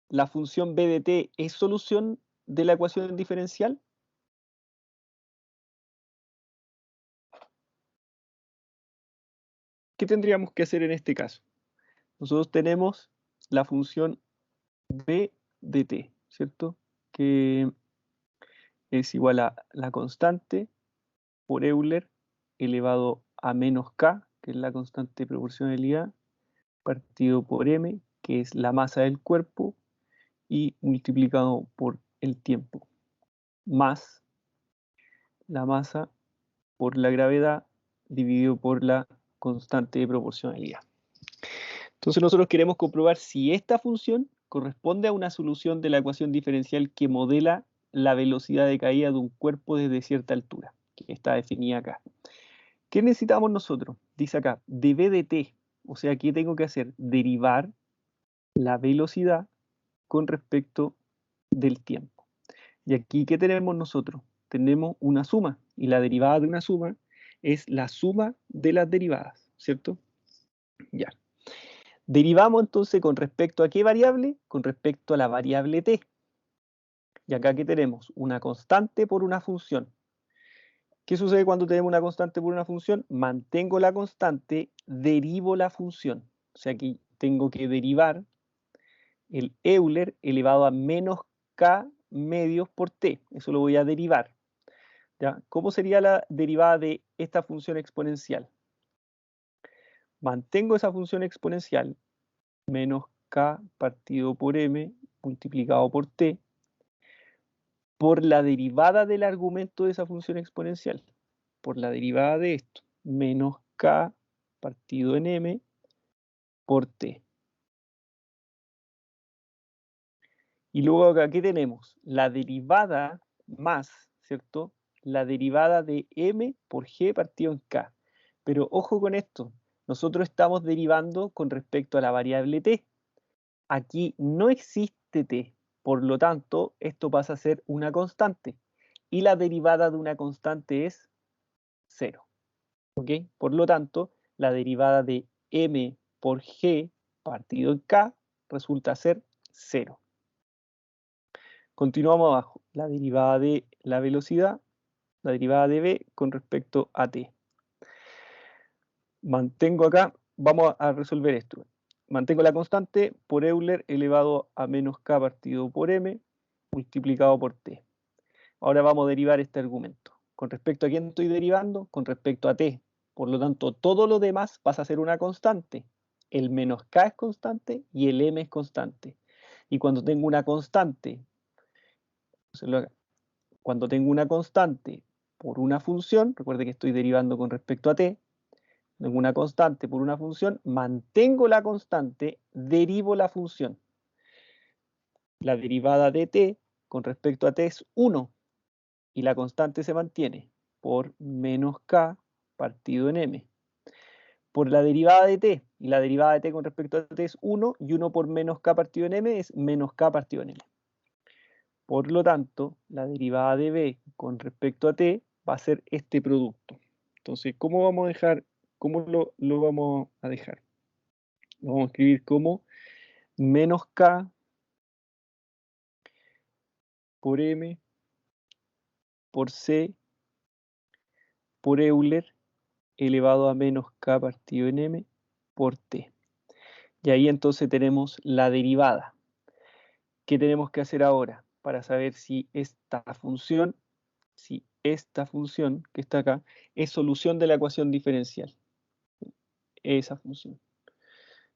¿La función b de t es solución de la ecuación diferencial? ¿Qué tendríamos que hacer en este caso? Nosotros tenemos la función b de t, ¿cierto? Que es igual a la constante por Euler elevado a menos k, que es la constante de proporcionalidad, partido por m, que es la masa del cuerpo, y multiplicado por el tiempo, más la masa por la gravedad dividido por la constante de proporcionalidad. Entonces nosotros queremos comprobar si esta función corresponde a una solución de la ecuación diferencial que modela la velocidad de caída de un cuerpo desde cierta altura, que está definida acá. ¿Qué necesitamos nosotros? Dice acá, de b de t, o sea, ¿qué tengo que hacer? Derivar la velocidad con respecto del tiempo. Y aquí, ¿qué tenemos nosotros? Tenemos una suma, y la derivada de una suma es la suma de las derivadas, ¿cierto? Ya. Derivamos entonces con respecto a qué variable? Con respecto a la variable t. Y acá, ¿qué tenemos? Una constante por una función. ¿Qué sucede cuando tenemos una constante por una función? Mantengo la constante, derivo la función. O sea, aquí tengo que derivar el Euler elevado a menos k medios por t. Eso lo voy a derivar. ¿Ya? ¿Cómo sería la derivada de esta función exponencial? Mantengo esa función exponencial, menos k partido por m multiplicado por t, por la derivada del argumento de esa función exponencial, por la derivada de esto, menos k partido en m por t. Y luego acá, ¿qué tenemos? La derivada más, ¿cierto? La derivada de m por g partido en k. Pero ojo con esto, nosotros estamos derivando con respecto a la variable t. Aquí no existe t, por lo tanto, esto pasa a ser una constante. Y la derivada de una constante es 0. ¿Ok? Por lo tanto, la derivada de m por g partido en k resulta ser 0. Continuamos abajo. La derivada de la velocidad, la derivada de v con respecto a t. Mantengo acá, vamos a resolver esto. Mantengo la constante por Euler elevado a menos k partido por m multiplicado por t. Ahora vamos a derivar este argumento. ¿Con respecto a quién estoy derivando? Con respecto a t. Por lo tanto, todo lo demás pasa a ser una constante. El menos k es constante y el m es constante. Y cuando tengo una constante, cuando tengo una constante por una función, recuerde que estoy derivando con respecto a t, tengo una constante por una función, mantengo la constante, derivo la función. La derivada de t con respecto a t es 1 y la constante se mantiene por menos k partido en m. Por la derivada de t, y la derivada de t con respecto a t es 1 y 1 por menos k partido en m es menos k partido en m. Por lo tanto, la derivada de b con respecto a t va a ser este producto. Entonces, ¿cómo vamos a dejar? ¿Cómo lo vamos a dejar? Lo vamos a escribir como menos k por m por c por Euler elevado a menos k partido en m por t. Y ahí entonces tenemos la derivada. ¿Qué tenemos que hacer ahora? Para saber si esta función que está acá es solución de la ecuación diferencial. Esa función.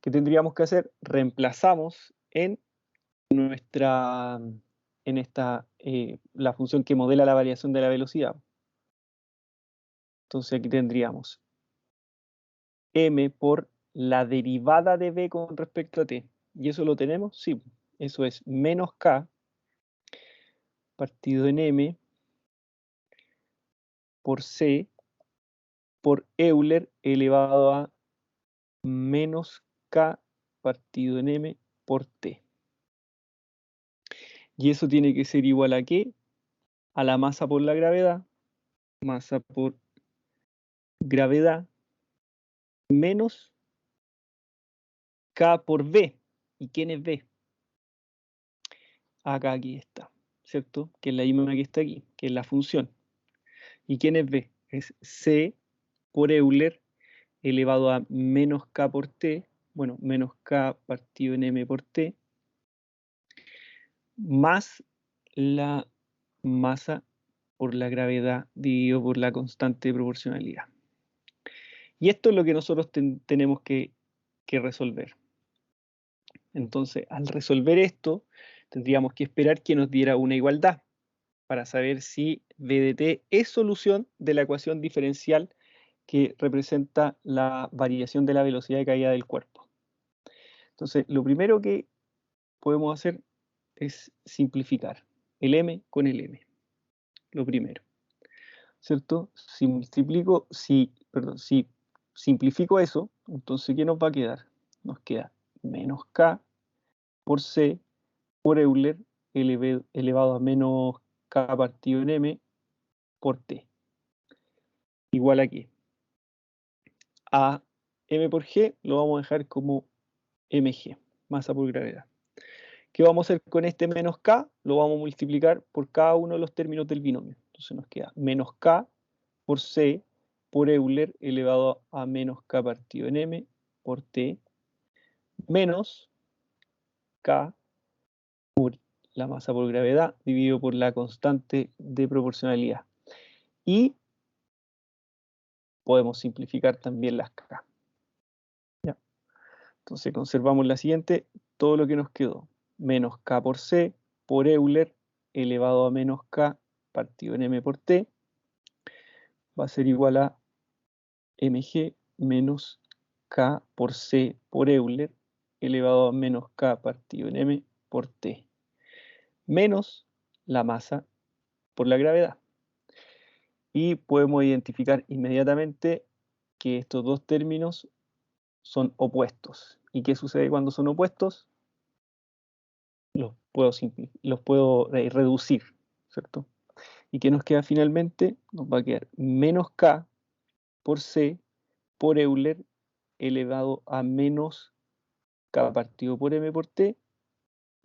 ¿Qué tendríamos que hacer? Reemplazamos en nuestra, en esta, la función que modela la variación de la velocidad. Entonces aquí tendríamos m por la derivada de b con respecto a t. ¿Y eso lo tenemos? Sí, eso es menos k partido en m por c por Euler elevado a menos k partido en m por t. Y eso tiene que ser igual a ¿qué? A la masa por la gravedad, masa por gravedad, menos k por b. ¿Y quién es B? Acá, aquí está, ¿cierto? Que es la misma que está aquí, que es la función. ¿Y quién es B? Es C por Euler elevado a menos K por T, bueno, menos K partido en M por T, más la masa por la gravedad dividido por la constante de proporcionalidad. Y esto es lo que nosotros tenemos que resolver. Entonces, al resolver esto, tendríamos que esperar que nos diera una igualdad para saber si B de t es solución de la ecuación diferencial que representa la variación de la velocidad de caída del cuerpo. Entonces, lo primero que podemos hacer es simplificar el m con el m. Lo primero, ¿cierto? Si simplifico eso, entonces, ¿qué nos va a quedar? Nos queda menos k por c por Euler elevado a menos k partido en m por t. Igual aquí. A m por g lo vamos a dejar como mg, masa por gravedad. ¿Qué vamos a hacer con este menos k? Lo vamos a multiplicar por cada uno de los términos del binomio. Entonces nos queda menos k por c por Euler elevado a menos k partido en m por t menos k por la masa por gravedad dividido por la constante de proporcionalidad. Y podemos simplificar también las k. ¿Ya? Entonces conservamos la siguiente, todo lo que nos quedó, menos k por c por Euler elevado a menos k partido en m por t, va a ser igual a mg menos k por c por Euler elevado a menos k partido en m por t, menos la masa por la gravedad. Y podemos identificar inmediatamente que estos dos términos son opuestos. ¿Y qué sucede cuando son opuestos? Los puedo reducir, ¿cierto? ¿Y qué nos queda finalmente? Nos va a quedar menos k por c por Euler elevado a menos k partido por m por t,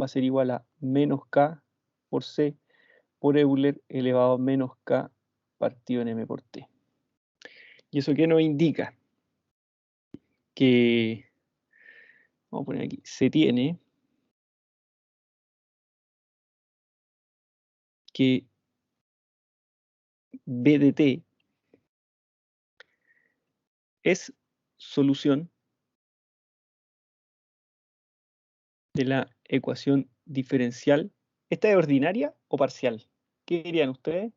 va a ser igual a menos k por c por Euler elevado a menos k partido en m por t. ¿Y eso qué nos indica? Que, vamos a poner aquí, se tiene que B de t es solución de la ecuación diferencial. ¿Esta es ordinaria o parcial? ¿Qué dirían ustedes?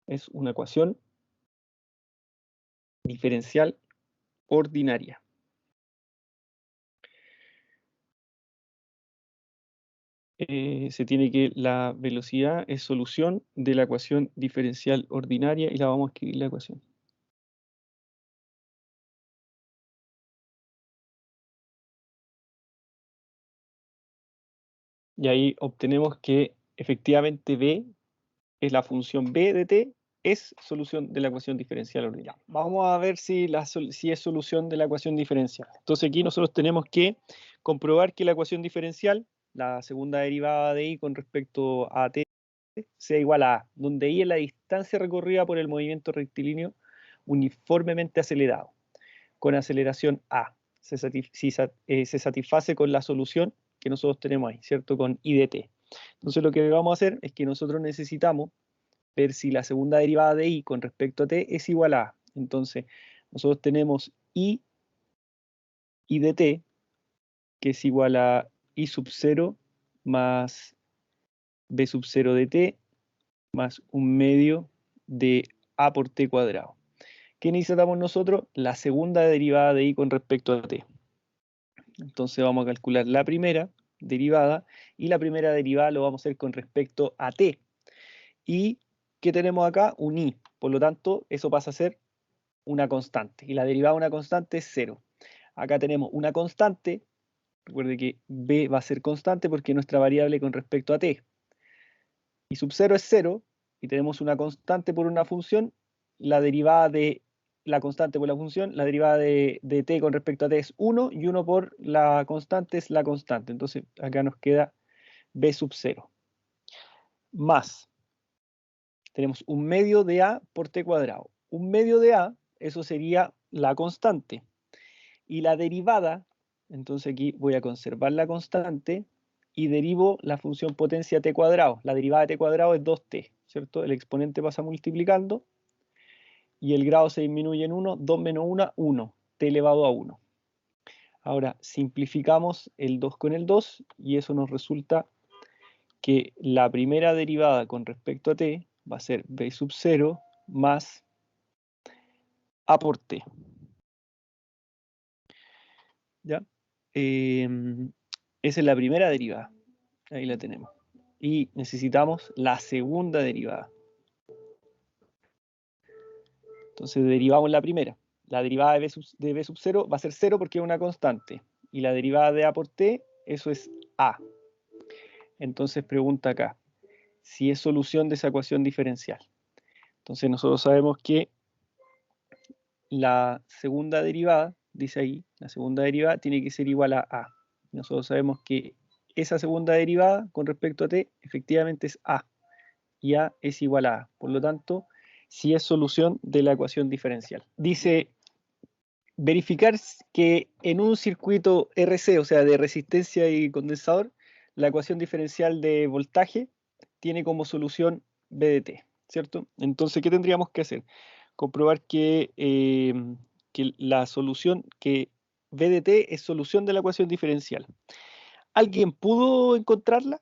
Es una ecuación diferencial ordinaria. Se tiene que la velocidad es solución de la ecuación diferencial ordinaria y la vamos a escribir la ecuación. Y ahí obtenemos que efectivamente B es la función B de t, es solución de la ecuación diferencial ordinaria. Vamos a ver si es solución de la ecuación diferencial. Entonces aquí nosotros tenemos que comprobar que la ecuación diferencial, la segunda derivada de i con respecto a t, sea igual a a, donde i es la distancia recorrida por el movimiento rectilíneo uniformemente acelerado, con aceleración a. Se satisface con la solución que nosotros tenemos ahí, ¿cierto? Con i de t. Entonces lo que vamos a hacer es que nosotros necesitamos ver si la segunda derivada de i con respecto a t es igual a. Entonces, nosotros tenemos i de t, que es igual a i sub 0 más b sub 0 de t, más un medio de a por t cuadrado. ¿Qué necesitamos nosotros? La segunda derivada de i con respecto a t. Entonces vamos a calcular la primera derivada, y la primera derivada lo vamos a hacer con respecto a t. ¿Y qué tenemos acá? Un i. Por lo tanto, eso pasa a ser una constante. Y la derivada de una constante es 0. Acá tenemos una constante. Recuerde que b va a ser constante porque es nuestra variable con respecto a t. Y sub 0 es 0. Y tenemos una constante por una función. La derivada de la constante por la función, la derivada de t con respecto a t es 1, y 1 por la constante es la constante. Entonces acá nos queda b sub 0. Más, tenemos un medio de a por t cuadrado. Un medio de a, eso sería la constante. Y la derivada, entonces aquí voy a conservar la constante y derivo la función potencia t cuadrado. La derivada de t cuadrado es 2t, ¿cierto? El exponente pasa multiplicando y el grado se disminuye en 1, 2 menos 1, 1, t elevado a 1. Ahora simplificamos el 2 con el 2 y eso nos resulta que la primera derivada con respecto a t va a ser b sub 0 más a por t. ¿Ya? Esa es la primera derivada. Ahí la tenemos. Y necesitamos la segunda derivada. Entonces derivamos la primera. La derivada de b sub 0 va a ser 0 porque es una constante. Y la derivada de a por t, eso es a. Entonces pregunta acá, si es solución de esa ecuación diferencial. Entonces nosotros sabemos que la segunda derivada, dice ahí, la segunda derivada tiene que ser igual a a. Nosotros sabemos que esa segunda derivada con respecto a t efectivamente es a. Y a es igual a a. Por lo tanto, si es solución de la ecuación diferencial. Dice, verificar que en un circuito RC, o sea, de resistencia y condensador, la ecuación diferencial de voltaje tiene como solución B de T, ¿cierto? Entonces, ¿qué tendríamos que hacer? Comprobar que la solución, que B de T es solución de la ecuación diferencial. ¿Alguien pudo encontrarla?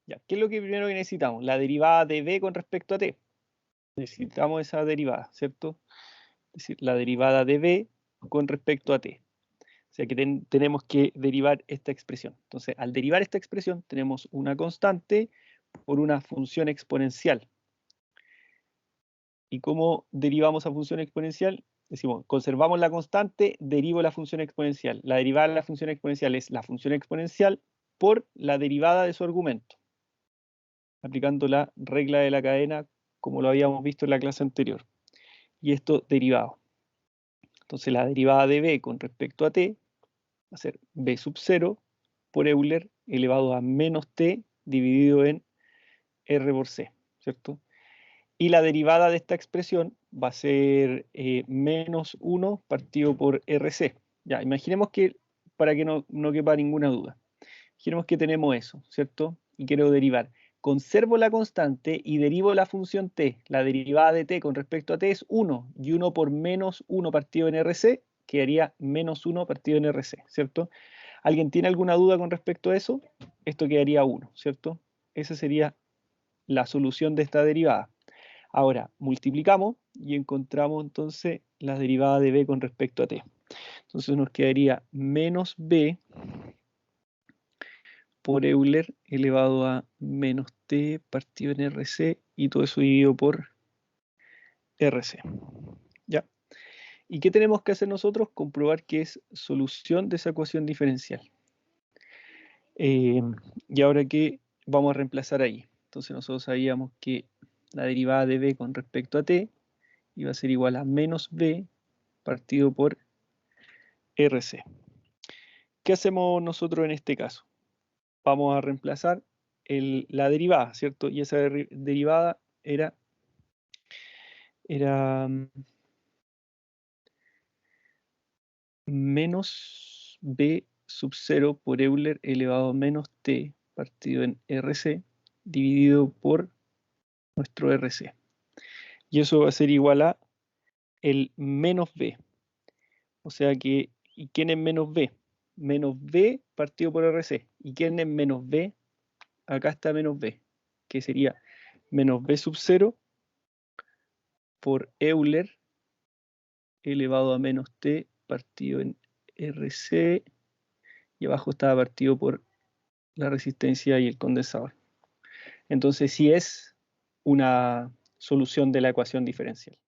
Ya, ¿qué es lo que primero que necesitamos? La derivada de B con respecto a T. Necesitamos esa derivada, ¿cierto? Es decir, la derivada de B con respecto a T. O sea que tenemos que derivar esta expresión. Entonces, al derivar esta expresión, tenemos una constante por una función exponencial. ¿Y cómo derivamos a función exponencial? Decimos, conservamos la constante, derivo la función exponencial. La derivada de la función exponencial es la función exponencial por la derivada de su argumento, aplicando la regla de la cadena como lo habíamos visto en la clase anterior. Y esto derivado. Entonces la derivada de b con respecto a t va a ser b sub 0 por Euler elevado a menos t dividido en r por c, ¿cierto? Y la derivada de esta expresión va a ser menos 1 partido por rc. Ya, imaginemos que, para que no quepa ninguna duda, imaginemos que tenemos eso, ¿cierto? Y quiero derivar. Conservo la constante y derivo la función t. La derivada de t con respecto a t es 1, y 1 por menos 1 partido en rc quedaría menos 1 partido en rc, ¿cierto? ¿Alguien tiene alguna duda con respecto a eso? Esto quedaría 1, ¿cierto? Esa sería la solución de esta derivada. Ahora, multiplicamos y encontramos entonces la derivada de b con respecto a t. Entonces nos quedaría menos b por Euler elevado a menos t partido en rc y todo eso dividido por rc. ¿Ya? ¿Y qué tenemos que hacer nosotros? Comprobar que es solución de esa ecuación diferencial. Y ahora que vamos a reemplazar ahí. Entonces nosotros sabíamos que la derivada de b con respecto a t iba a ser igual a menos b partido por rc. ¿Qué hacemos nosotros en este caso? Vamos a reemplazar la derivada, ¿cierto? Y esa derivada era menos b sub 0 por Euler elevado a menos t partido en rc dividido por nuestro rc. Y eso va a ser igual a el menos b. O sea que, ¿y quién es menos b? Menos b partido por rc. ¿Y quién es menos b? Acá está menos b, que sería menos b sub 0 por Euler elevado a menos t partido en rc, y abajo estaba partido por la resistencia y el condensador. Entonces sí es una solución de la ecuación diferencial.